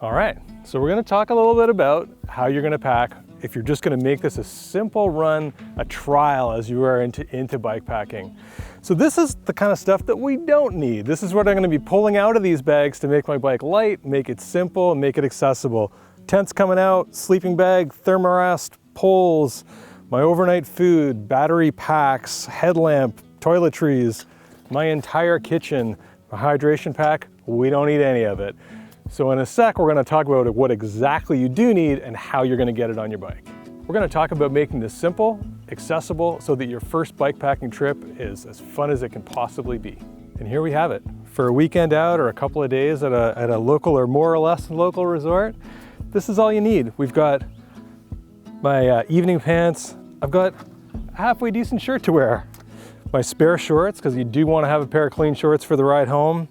All right, so we're gonna talk a little bit about how you're gonna pack if you're just gonna make this a simple run, a trial as you are into bike packing. So this is the kind of stuff that we don't need. This is what I'm gonna be pulling out of these bags to make my bike light, make it simple, and make it accessible. Tents coming out, sleeping bag, thermarest, poles, my overnight food, battery packs, headlamp, toiletries, my entire kitchen, a hydration pack. We don't need any of it. So in a sec, we're gonna talk about what exactly you do need and how you're gonna get it on your bike. We're gonna talk about making this simple, accessible, so that your first bike packing trip is as fun as it can possibly be. And here we have it. For a weekend out or a couple of days at a local or more or less local resort, this is all you need. We've got my evening pants. I've got a halfway decent shirt to wear. My spare shorts, because you do wanna have a pair of clean shorts for the ride home.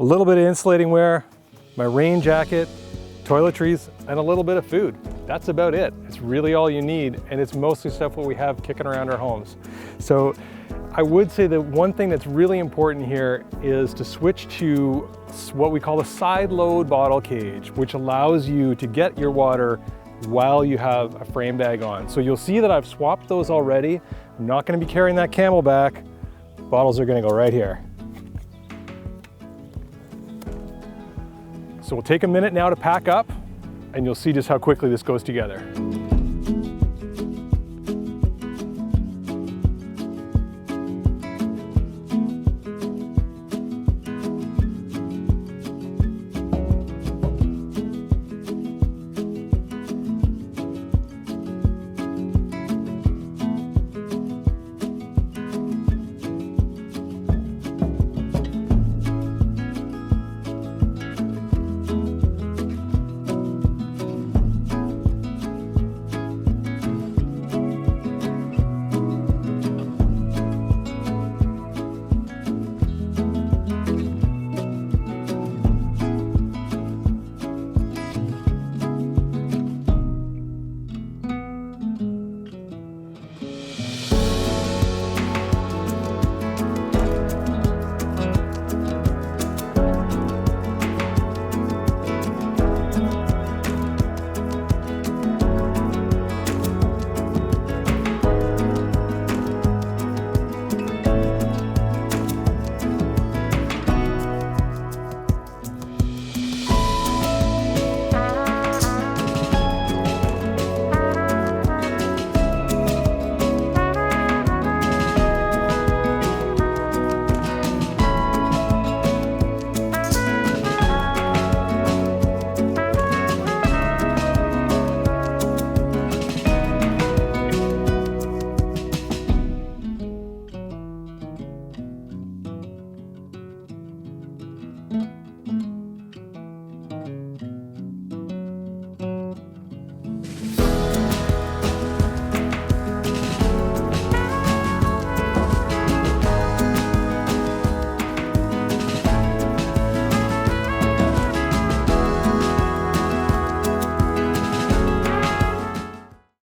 A little bit of insulating wear, my rain jacket, toiletries, and a little bit of food. That's about it. It's really all you need, and it's mostly stuff what we have kicking around our homes. So I would say that one thing that's really important here is to switch to what we call a side load bottle cage, which allows you to get your water while you have a frame bag on. So you'll see that I've swapped those already. I'm not gonna be carrying that Camelback. Bottles are gonna go right here. So we'll take a minute now to pack up, and you'll see just how quickly this goes together.